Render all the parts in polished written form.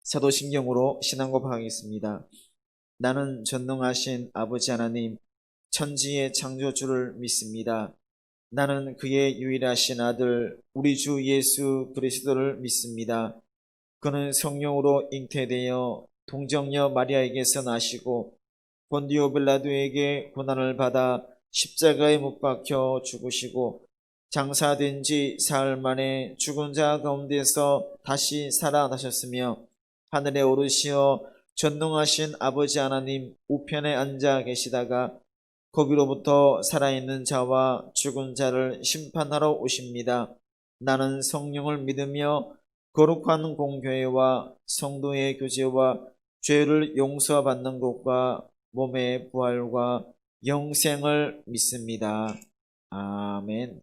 사도신경으로 신앙 고백하겠습니다. 나는 전능하신 아버지 하나님, 천지의 창조주를 믿습니다. 나는 그의 유일하신 아들 우리 주 예수 그리스도를 믿습니다. 그는 성령으로 잉태되어 동정녀 마리아에게서 나시고 본디오 빌라도에게 고난을 받아 십자가에 못 박혀 죽으시고 장사된 지 사흘 만에 죽은 자 가운데서 다시 살아나셨으며 하늘에 오르시어 전능하신 아버지 하나님 우편에 앉아 계시다가 거기로부터 살아있는 자와 죽은 자를 심판하러 오십니다. 나는 성령을 믿으며 거룩한 공교회와 성도의 교제와 죄를 용서받는 것과 몸의 부활과 영생을 믿습니다. 아멘.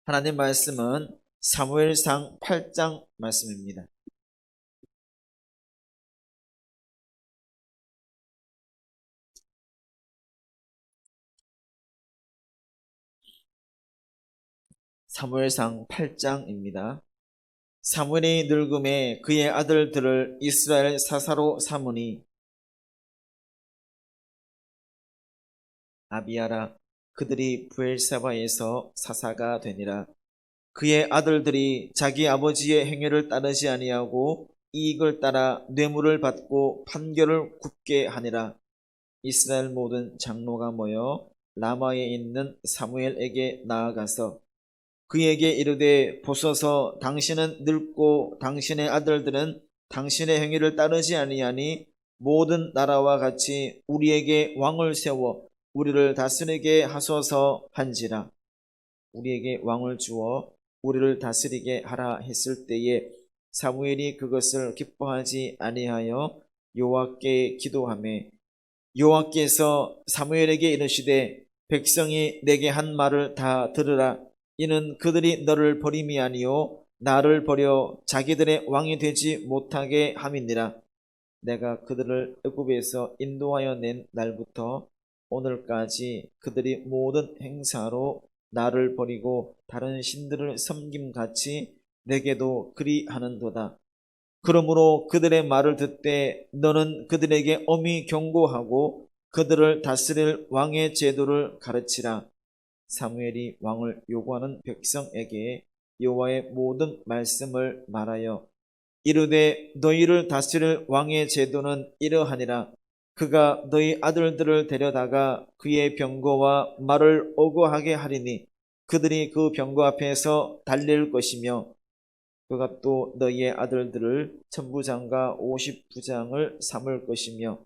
하나님 말씀은 사무엘상 8장 말씀입니다. 사무엘상 8장입니다. 사무엘이 늙음에 그의 아들들을 이스라엘 사사로 삼으니 아비아라 그들이 브엘사바에서 사사가 되니라. 그의 아들들이 자기 아버지의 행위를 따르지 아니하고 이익을 따라 뇌물을 받고 판결을 굽게 하니라. 이스라엘 모든 장로가 모여 라마에 있는 사무엘에게 나아가서 그에게 이르되 보소서 당신은 늙고 당신의 아들들은 당신의 행위를 따르지 아니하니 모든 나라와 같이 우리에게 왕을 세워 우리를 다스리게 하소서 한지라. 우리에게 왕을 주어 우리를 다스리게 하라 했을 때에 사무엘이 그것을 기뻐하지 아니하여 여호와께 기도하매 여호와께서 사무엘에게 이르시되 백성이 내게 한 말을 다 들으라. 이는 그들이 너를 버림이 아니요 나를 버려 자기들의 왕이 되지 못하게 함이니라. 내가 그들을 애굽에서 인도하여 낸 날부터 오늘까지 그들이 모든 행사로 나를 버리고 다른 신들을 섬김같이 내게도 그리하는도다. 그러므로 그들의 말을 듣되 너는 그들에게 엄히 경고하고 그들을 다스릴 왕의 제도를 가르치라. 사무엘이 왕을 요구하는 백성에게 여호와의 모든 말씀을 말하여 이르되 너희를 다스릴 왕의 제도는 이러하니라. 그가 너희 아들들을 데려다가 그의 병거와 말을 어거하게 하리니 그들이 그 병거 앞에서 달릴 것이며 그가 또 너희의 아들들을 천부장과 50부장을 삼을 것이며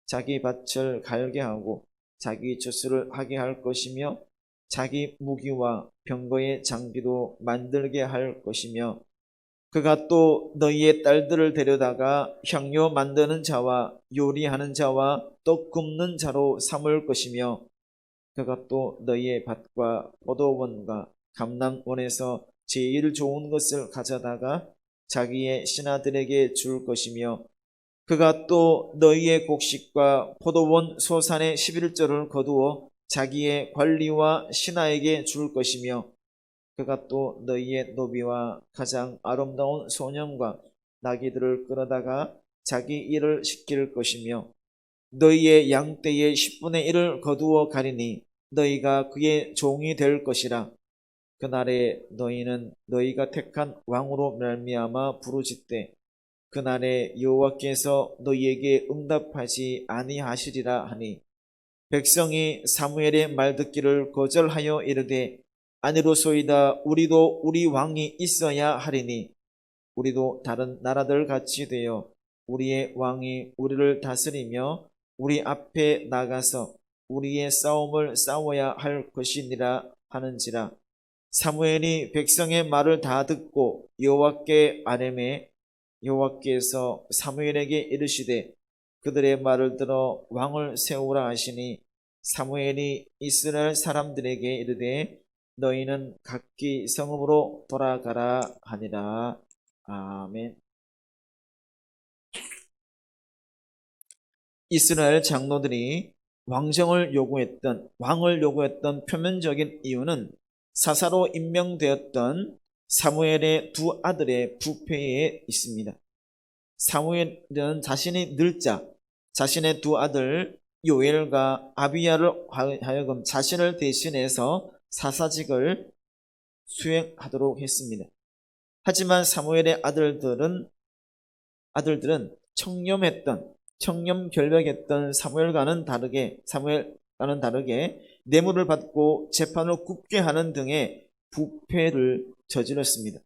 자기 밭을 갈게 하고 자기 추수를 하게 할 것이며 자기 무기와 병거의 장비도 만들게 할 것이며 그가 또 너희의 딸들을 데려다가 향료 만드는 자와 요리하는 자와 떡 굽는 자로 삼을 것이며 그가 또 너희의 밭과 포도원과 감람원에서 제일 좋은 것을 가져다가 자기의 신하들에게 줄 것이며 그가 또 너희의 곡식과 포도원 소산의 11조를 거두어 자기의 관리와 신하에게 줄 것이며 그가 또 너희의 노비와 가장 아름다운 소년과 나귀들을 끌어다가 자기 일을 시킬 것이며 너희의 양떼의 10분의 1을 거두어 가리니 너희가 그의 종이 될 것이라. 그날에 너희는 너희가 택한 왕으로 말미암아 부르짖되 그날에 여호와께서 너희에게 응답하지 아니하시리라 하니 백성이 사무엘의 말 듣기를 거절하여 이르되 아니로소이다. 우리도 우리 왕이 있어야 하리니 우리도 다른 나라들 같이 되어 우리의 왕이 우리를 다스리며 우리 앞에 나가서 우리의 싸움을 싸워야 할 것이니라 하는지라. 사무엘이 백성의 말을 다 듣고 여호와께 아뢰매 여호와께서 사무엘에게 이르시되 그들의 말을 들어 왕을 세우라 하시니 사무엘이 이스라엘 사람들에게 이르되 너희는 각기 성읍으로 돌아가라 하니라. 아멘. 이스라엘 장로들이 왕을 요구했던 표면적인 이유는 사사로 임명되었던 사무엘의 두 아들의 부패에 있습니다. 사무엘은 자신이 늙자 자신의 두 아들 요엘과 아비야를 하여금 자신을 대신해서 사사직을 수행하도록 했습니다. 하지만 사무엘의 아들들은 청렴결백했던 사무엘과는 다르게 뇌물을 받고 재판을 굽게 하는 등의 부패를 저질렀습니다.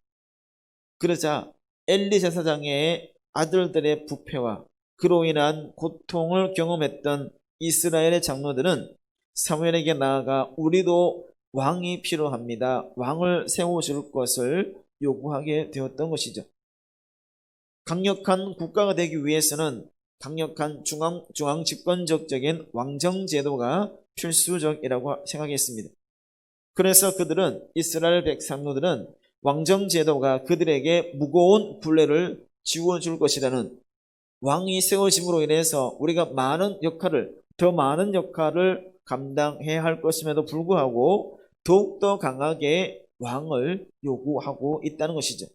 그러자 엘리 제사장의 아들들의 부패와 그로 인한 고통을 경험했던 이스라엘의 장로들은 사무엘에게 나아가 우리도 왕이 필요합니다. 왕을 세워줄 것을 요구하게 되었던 것이죠. 강력한 국가가 되기 위해서는 강력한 중앙 집권적인 왕정제도가 필수적이라고 생각했습니다. 그래서 이스라엘 백성들은 왕정제도가 그들에게 무거운 분례를 지워줄 것이라는, 왕이 세워짐으로 인해서 우리가 더 많은 역할을 감당해야 할 것임에도 불구하고 더욱더 강하게 왕을 요구하고 있다는 것이죠.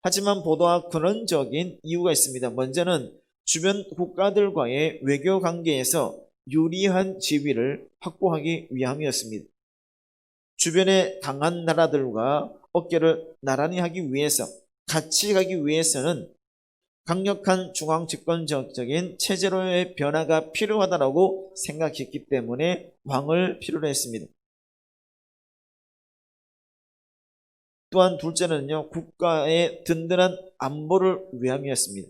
하지만 보다 근원적인 이유가 있습니다. 먼저는 주변 국가들과의 외교 관계에서 유리한 지위를 확보하기 위함이었습니다. 주변의 강한 나라들과 어깨를 나란히 하기 위해서, 같이 가기 위해서는 강력한 중앙 집권적인 체제로의 변화가 필요하다고 생각했기 때문에 왕을 필요로 했습니다. 또한 둘째는요, 국가의 든든한 안보를 위함이었습니다.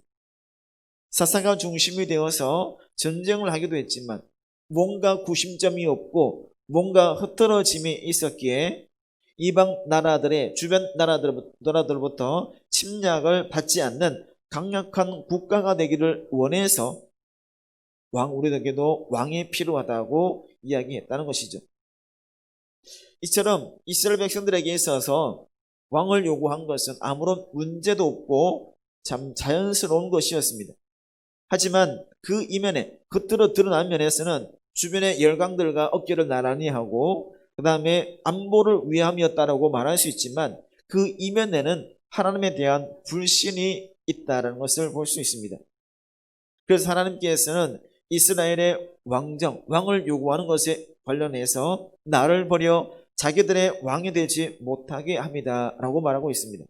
사사가 중심이 되어서 전쟁을 하기도 했지만 뭔가 구심점이 없고 뭔가 흐트러짐이 있었기에 이방 나라들의 주변 나라들로부터 침략을 받지 않는 강력한 국가가 되기를 원해서 우리에게도 왕이 필요하다고 이야기했다는 것이죠. 이처럼 이스라엘 백성들에게 있어서 왕을 요구한 것은 아무런 문제도 없고 참 자연스러운 것이었습니다. 하지만 그 이면에, 겉으로 드러난 면에서는 주변의 열강들과 어깨를 나란히 하고 그 다음에 안보를 위함이었다라고 말할 수 있지만 그 이면에는 하나님에 대한 불신이 있다는 것을 볼 수 있습니다. 그래서 하나님께서는 이스라엘의 왕을 요구하는 것에 관련해서 나를 버려 자기들의 왕이 되지 못하게 합니다 라고 말하고 있습니다.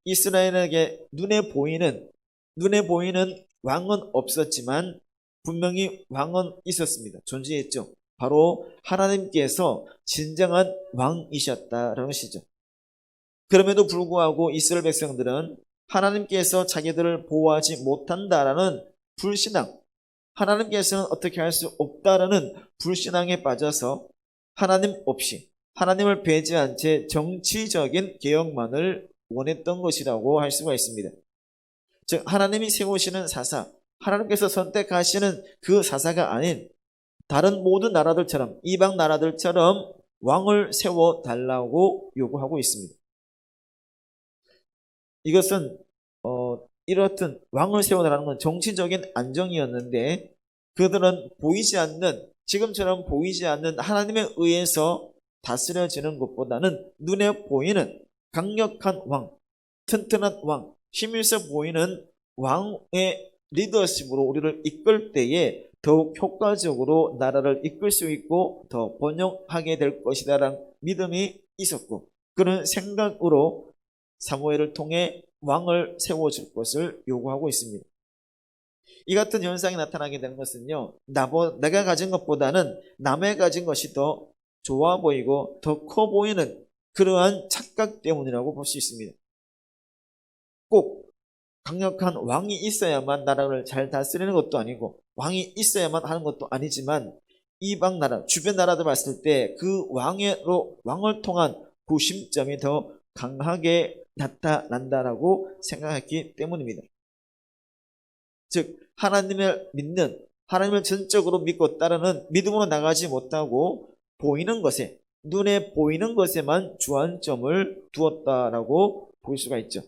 이스라엘에게 눈에 보이는 왕은 없었지만 분명히 왕은 있었습니다. 존재했죠. 바로 하나님께서 진정한 왕이셨다라는 것이죠. 그럼에도 불구하고 이스라엘 백성들은 하나님께서 자기들을 보호하지 못한다라는 불신앙, 하나님께서는 어떻게 할 수 없다라는 불신앙에 빠져서 하나님 없이, 하나님을 배제한 채 정치적인 개혁만을 원했던 것이라고 할 수가 있습니다. 즉 하나님이 세우시는 사사, 하나님께서 선택하시는 그 사사가 아닌 다른 모든 나라들처럼, 이방 나라들처럼 왕을 세워달라고 요구하고 있습니다. 이것은 이렇든 왕을 세워달라는 건 정치적인 안정이었는데 그들은 지금처럼 보이지 않는 하나님에 의해서 다스려지는 것보다는 눈에 보이는 강력한 왕, 튼튼한 왕, 힘있어 보이는 왕의 리더십으로 우리를 이끌 때에 더욱 효과적으로 나라를 이끌 수 있고 더 번영하게 될 것이다라는 믿음이 있었고, 그런 생각으로 사무엘을 통해 왕을 세워줄 것을 요구하고 있습니다. 이 같은 현상이 나타나게 되는 것은요, 내가 가진 것보다는 남의 가진 것이 더 좋아 보이고 더 커 보이는 그러한 착각 때문이라고 볼 수 있습니다. 꼭 강력한 왕이 있어야만 나라를 잘 다스리는 것도 아니고 왕이 있어야만 하는 것도 아니지만 이방 나라, 주변 나라들 봤을 때 그 왕을 통한 구심점이 더 강하게 나타난다라고 생각했기 때문입니다. 즉 하나님을 전적으로 믿고 따르는 믿음으로 나가지 못하고 눈에 보이는 것에만 주안점을 두었다라고 볼 수가 있죠.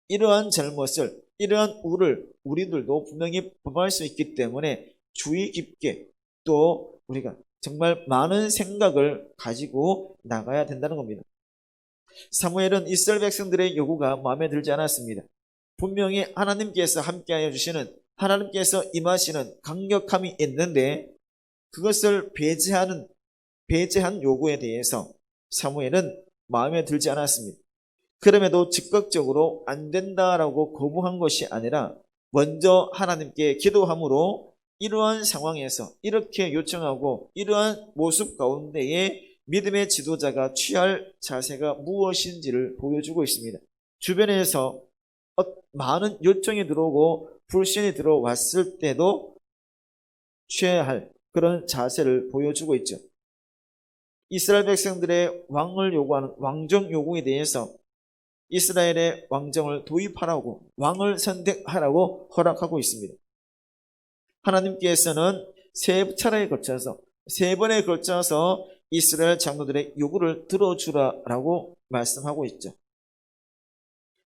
이러한 잘못을, 이러한 우를 우리들도 분명히 범할 수 있기 때문에 주의 깊게 또 우리가 정말 많은 생각을 가지고 나가야 된다는 겁니다. 사무엘은 이스라엘 백성들의 요구가 마음에 들지 않았습니다. 분명히 하나님께서 함께하여 주시는, 하나님께서 임하시는 강력함이 있는데 그것을 배제한 요구에 대해서 사무엘은 마음에 들지 않았습니다. 그럼에도 즉각적으로 안 된다라고 거부한 것이 아니라 먼저 하나님께 기도함으로 이러한 상황에서 이렇게 요청하고 이러한 모습 가운데에 믿음의 지도자가 취할 자세가 무엇인지를 보여주고 있습니다. 주변에서 많은 요청이 들어오고 불신이 들어왔을 때도 취해야 할 그런 자세를 보여주고 있죠. 이스라엘 백성들의 왕을 요구하는 왕정 요구에 대해서 이스라엘의 왕정을 도입하라고, 왕을 선택하라고 허락하고 있습니다. 하나님께서는 세 차례에 걸쳐서, 세 번에 걸쳐서 이스라엘 장로들의 요구를 들어주라라고 말씀하고 있죠.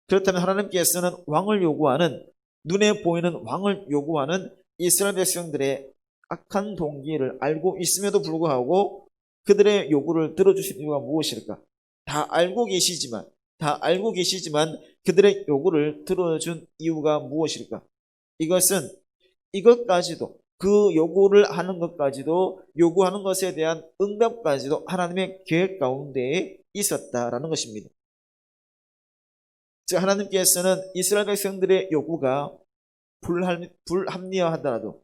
그렇다면 하나님께서는 왕을 요구하는, 눈에 보이는 왕을 요구하는 이스라엘 백성들의 악한 동기를 알고 있음에도 불구하고 그들의 요구를 들어주신 이유가 무엇일까? 다 알고 계시지만 그들의 요구를 들어준 이유가 무엇일까? 이것까지도, 그 요구를 하는 것까지도, 요구하는 것에 대한 응답까지도 하나님의 계획 가운데에 있었다라는 것입니다. 즉 하나님께서는 이스라엘 백성들의 요구가 불합리하더라도,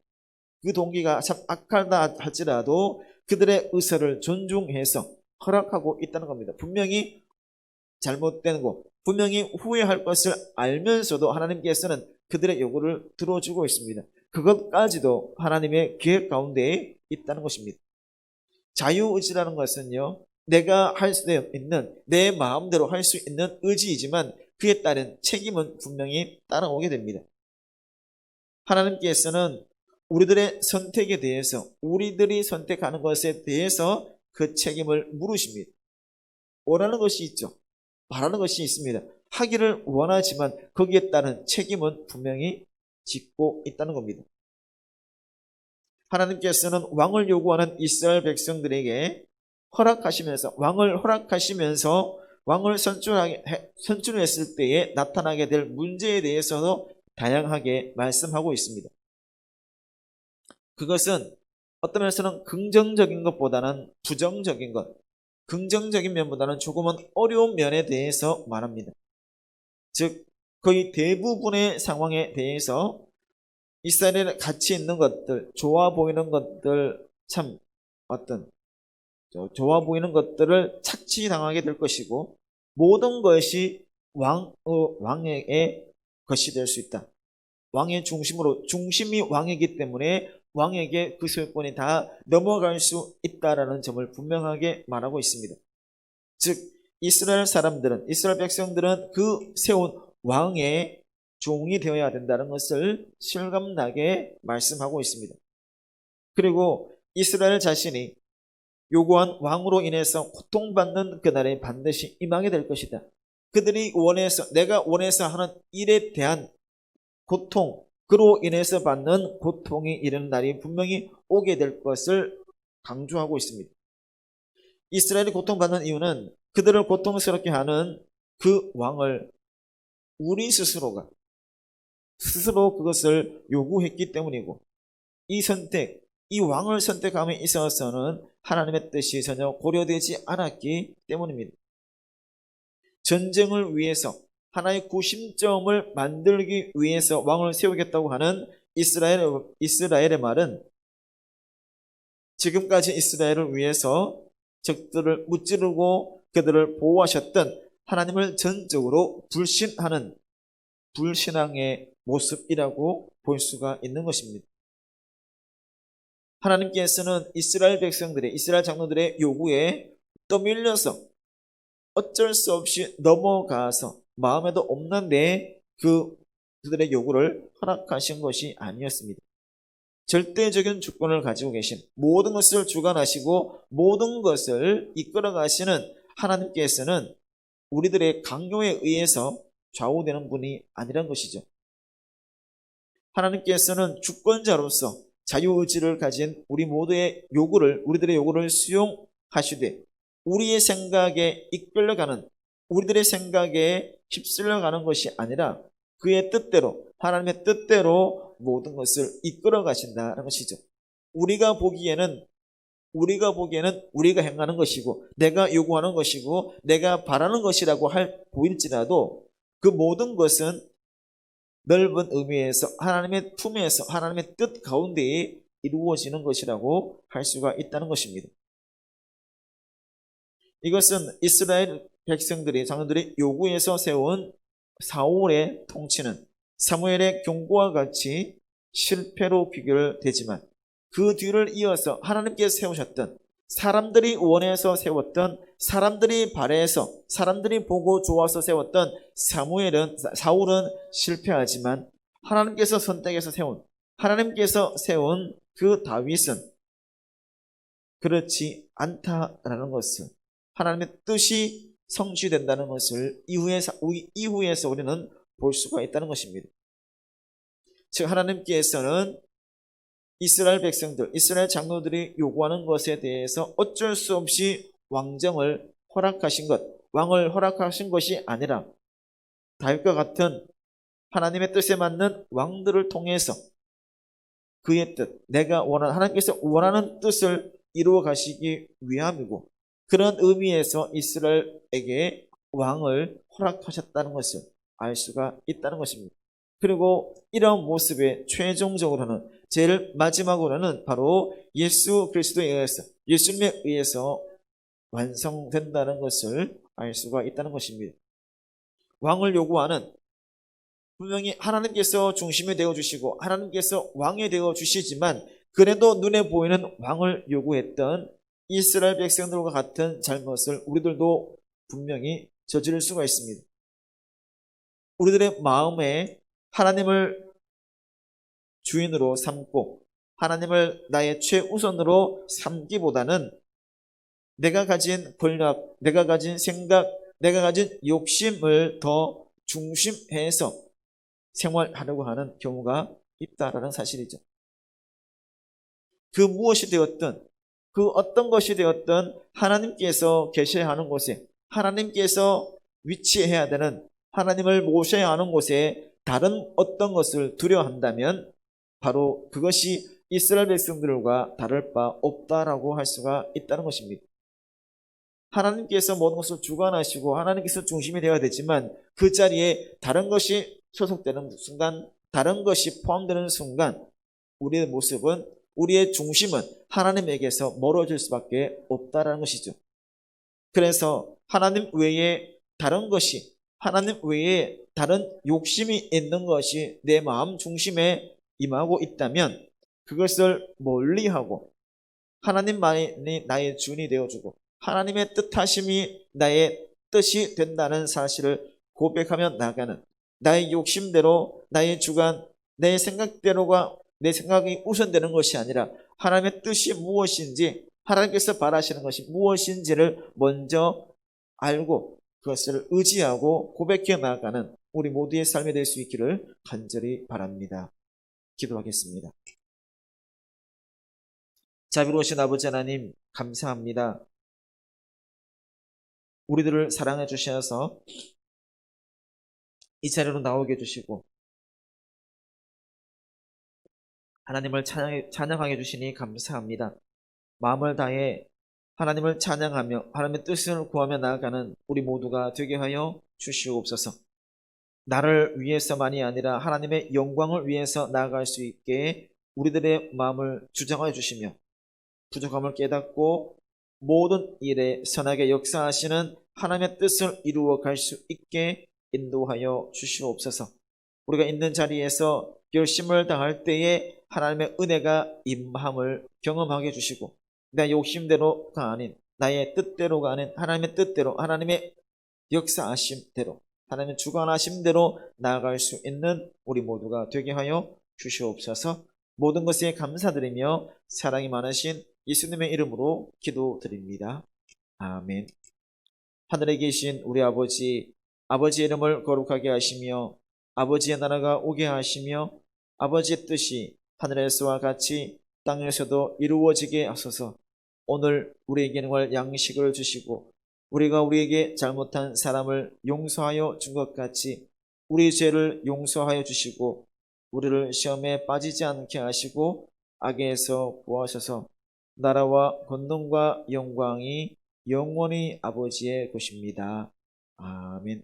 그 동기가 참 악하다 할지라도 그들의 의사를 존중해서 허락하고 있다는 겁니다. 분명히 잘못된 거, 분명히 후회할 것을 알면서도 하나님께서는 그들의 요구를 들어주고 있습니다. 그것까지도 하나님의 계획 가운데에 있다는 것입니다. 자유의지라는 것은요, 내가 할 수 있는, 내 마음대로 할 수 있는 의지이지만 그에 따른 책임은 분명히 따라오게 됩니다. 하나님께서는 우리들의 선택에 대해서, 우리들이 선택하는 것에 대해서 그 책임을 물으십니다. 원하는 것이 있죠. 바라는 것이 있습니다. 하기를 원하지만 거기에 따른 책임은 분명히 짓고 있다는 겁니다. 하나님께서는 왕을 요구하는 이스라엘 백성들에게 왕을 허락하시면서 왕을 선출했을 때에 나타나게 될 문제에 대해서도 다양하게 말씀하고 있습니다. 그것은 어떤 면에서는 긍정적인 것보다는 부정적인 것, 긍정적인 면보다는 조금은 어려운 면에 대해서 말합니다. 즉 거의 대부분의 상황에 대해서 이스라엘에 같이 있는 것들, 좋아 보이는 것들, 좋아 보이는 것들을 착취당하게 될 것이고, 모든 것이 왕의 것이 될 수 있다. 왕의 중심이 왕이기 때문에 왕에게 그 소유권이 다 넘어갈 수 있다라는 점을 분명하게 말하고 있습니다. 즉 이스라엘 백성들은 그 세운 왕의 종이 되어야 된다는 것을 실감나게 말씀하고 있습니다. 그리고 이스라엘 자신이 요구한 왕으로 인해서 고통받는 그날에 반드시 임하게 될 것이다. 그들이 내가 원해서 하는 일에 대한 고통, 그로 인해서 받는 고통이 이르는 날이 분명히 오게 될 것을 강조하고 있습니다. 이스라엘이 고통받는 이유는 그들을 고통스럽게 하는 그 왕을 우리 스스로 그것을 요구했기 때문이고, 이 왕을 선택함에 있어서는 하나님의 뜻이 전혀 고려되지 않았기 때문입니다. 전쟁을 위해서, 하나의 구심점을 만들기 위해서 왕을 세우겠다고 하는 이스라엘의 말은 지금까지 이스라엘을 위해서 적들을 무찌르고 그들을 보호하셨던 하나님을 전적으로 불신하는 불신앙의 모습이라고 볼 수가 있는 것입니다. 하나님께서는 이스라엘 장로들의 요구에 떠밀려서 어쩔 수 없이 넘어가서 마음에도 없는데 그들의 요구를 허락하신 것이 아니었습니다. 절대적인 주권을 가지고 계신, 모든 것을 주관하시고 모든 것을 이끌어 가시는 하나님께서는 우리들의 강요에 의해서 좌우되는 분이 아니란 것이죠. 하나님께서는 주권자로서 자유의지를 가진 우리들의 요구를 수용하시되 우리의 생각에 이끌려가는, 우리들의 생각에 휩쓸려가는 것이 아니라 그의 뜻대로, 하나님의 뜻대로 모든 것을 이끌어 가신다는 것이죠. 우리가 보기에는 우리가 행하는 것이고 내가 요구하는 것이고 내가 바라는 것이라고 보일지라도 그 모든 것은 넓은 의미에서 하나님의 품에서 하나님의 뜻 가운데에 이루어지는 것이라고 할 수가 있다는 것입니다. 이것은 이스라엘 백성들이 장로들이 요구해서 세운 사울의 통치는 사무엘의 경고와 같이 실패로 비결되지만 그 뒤를 이어서 하나님께서 세우셨던 사람들이 원해서 세웠던 사람들이 바래서 사람들이 보고 좋아서 세웠던 사울은 실패하지만 하나님께서 선택해서 하나님께서 세운 그 다윗은 그렇지 않다라는 것을 하나님의 뜻이 성취된다는 것을 이후에서 우리는 볼 수가 있다는 것입니다. 즉 하나님께서는 이스라엘 백성들, 이스라엘 장로들이 요구하는 것에 대해서 어쩔 수 없이 왕을 허락하신 것이 아니라 다윗과 같은 하나님의 뜻에 맞는 왕들을 통해서 그의 뜻, 하나님께서 원하는 뜻을 이루어 가시기 위함이고 그런 의미에서 이스라엘에게 왕을 허락하셨다는 것을 알 수가 있다는 것입니다. 그리고 이런 모습의 최종적으로는 제일 마지막으로는 바로 예수 그리스도에 의해서 예수님에 의해서 완성된다는 것을 알 수가 있다는 것입니다. 왕을 요구하는 분명히 하나님께서 중심이 되어주시고 하나님께서 왕이 되어주시지만 그래도 눈에 보이는 왕을 요구했던 이스라엘 백성들과 같은 잘못을 우리들도 분명히 저지를 수가 있습니다. 우리들의 마음에 하나님을 주인으로 삼고 하나님을 나의 최우선으로 삼기보다는 내가 가진 권력, 내가 가진 생각, 내가 가진 욕심을 더 중심해서 생활하려고 하는 경우가 있다라는 사실이죠. 그 무엇이 되었든 그 어떤 것이 되었든 하나님께서 계셔야 하는 곳에 하나님께서 위치해야 되는 하나님을 모셔야 하는 곳에 다른 어떤 것을 두려워한다면 바로 그것이 이스라엘 백성들과 다를 바 없다라고 할 수가 있다는 것입니다. 하나님께서 모든 것을 주관하시고 하나님께서 중심이 되어야 되지만 그 자리에 다른 것이 소속되는 순간, 다른 것이 포함되는 순간 우리의 모습은 우리의 중심은 하나님에게서 멀어질 수밖에 없다라는 것이죠. 그래서 하나님 외에 다른 것이 하나님 외에 다른 욕심이 있는 것이 내 마음 중심에 임하고 있다면 그것을 멀리하고 하나님만이 나의 주인이 되어주고 하나님의 뜻하심이 나의 뜻이 된다는 사실을 고백하며 나가는 나의 욕심대로 나의 주관 내 생각대로가 내 생각이 우선되는 것이 아니라 하나님의 뜻이 무엇인지 하나님께서 바라시는 것이 무엇인지를 먼저 알고 그것을 의지하고 고백해 나가는 우리 모두의 삶이 될 수 있기를 간절히 바랍니다. 기도하겠습니다. 자비로우신 아버지 하나님 감사합니다. 우리들을 사랑해 주셔서 이 자리로 나오게 해주시고 하나님을 찬양하게 해주시니 감사합니다. 마음을 다해 하나님을 찬양하며 하나님의 뜻을 구하며 나아가는 우리 모두가 되게 하여 주시옵소서. 나를 위해서만이 아니라 하나님의 영광을 위해서 나아갈 수 있게 우리들의 마음을 주장하여 주시며 부족함을 깨닫고 모든 일에 선하게 역사하시는 하나님의 뜻을 이루어 갈 수 있게 인도하여 주시옵소서. 우리가 있는 자리에서 열심을 다할 때에 하나님의 은혜가 임함을 경험하게 해주시고 내 욕심대로가 아닌 나의 뜻대로가 아닌 하나님의 뜻대로 하나님의 역사하심대로 하나님의 주관하심대로 나아갈 수 있는 우리 모두가 되게 하여 주시옵소서. 모든 것에 감사드리며 사랑이 많으신 예수님의 이름으로 기도드립니다. 아멘. 하늘에 계신 우리 아버지의 이름을 거룩하게 하시며 아버지의 나라가 오게 하시며 아버지의 뜻이 하늘에서와 같이 땅에서도 이루어지게 하소서. 오늘 우리에게 할 양식을 주시고 우리가 우리에게 잘못한 사람을 용서하여 준 것 같이 우리 죄를 용서하여 주시고 우리를 시험에 빠지지 않게 하시고 악에서 구하셔서 나라와 권능과 영광이 영원히 아버지의 것입니다. 아멘.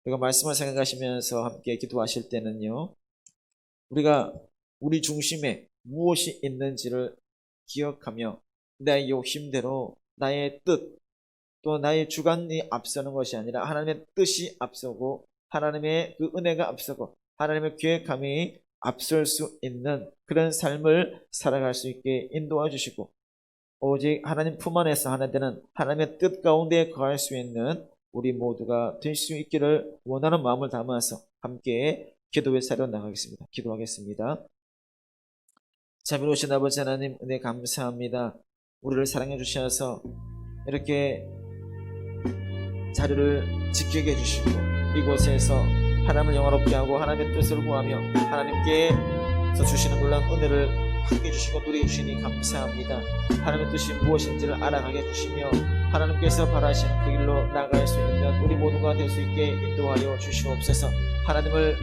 우리가 말씀을 생각하시면서 함께 기도하실 때는요, 우리가 우리 중심에 무엇이 있는지를 기억하며 내 욕심대로 나의 뜻, 또 나의 주관이 앞서는 것이 아니라 하나님의 뜻이 앞서고 하나님의 그 은혜가 앞서고 하나님의 계획함이 앞설 수 있는 그런 삶을 살아갈 수 있게 인도해 주시고 오직 하나님 품 안에서 하나 되는 하나님의 뜻 가운데 거할 수 있는 우리 모두가 될 수 있기를 원하는 마음을 담아서 함께 기도의 자리로 나가겠습니다. 기도하겠습니다. 자비로우신 아버지 하나님, 은혜 감사합니다. 우리를 사랑해 주셔서 이렇게 자리를 지키게 해주시고 이곳에서 하나님을 영화롭게 하고 하나님의 뜻을 구하며 하나님께서 주시는 놀라운 은혜를 함께 해주시고 누리게 주시니 감사합니다. 하나님의 뜻이 무엇인지를 알아가게 해주시며 하나님께서 바라시는 그 길로 나갈 수 있는 우리 모두가 될 수 있게 인도하여 주시옵소서. 하나님을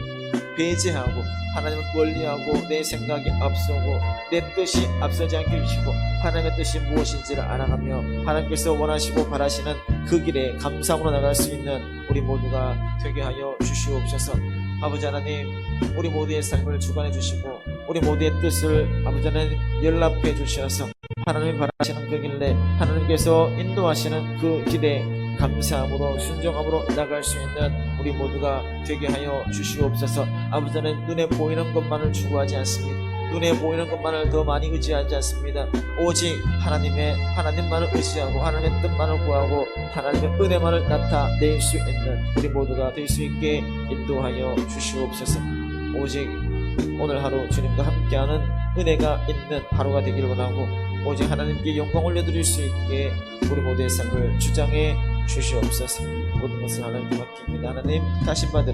배제하고 하나님을 멀리하고 내 생각이 앞서고 내 뜻이 앞서지 않게 해주시고 하나님의 뜻이 무엇인지를 알아가며 하나님께서 원하시고 바라시는 그 길에 감사함으로 나갈 수 있는 우리 모두가 되게 하여 주시옵소서. 아버지 하나님, 우리 모두의 삶을 주관해 주시고 우리 모두의 뜻을 아버지 하나님 연락해 주셔서 하나님이 바라시는 그 길에 하나님께서 인도하시는 그 길에 감사함으로 순종함으로 나갈 수 있는 우리 모두가 되게 하여 주시옵소서. 아버지 하나님, 눈에 보이는 것만을 추구하지 않습니다. 눈에 보이는 것만을 더 많이 의지하지 않습니다. 오직 하나님만을 의지하고 하나님의 뜻만을 구하고 하나님의 은혜만을 나타낼 수 있는 우리 모두가 될 수 있게 인도하여 주시옵소서. 오직 오늘 하루 주님과 함께하는 은혜가 있는 하루가 되기를 원하고 오직 하나님께 영광 올려드릴 수 있게 우리 모두의 삶을 주장해 주시옵소서. 모든 것을 하나님께 맡깁니다. 하나님, 다시 받으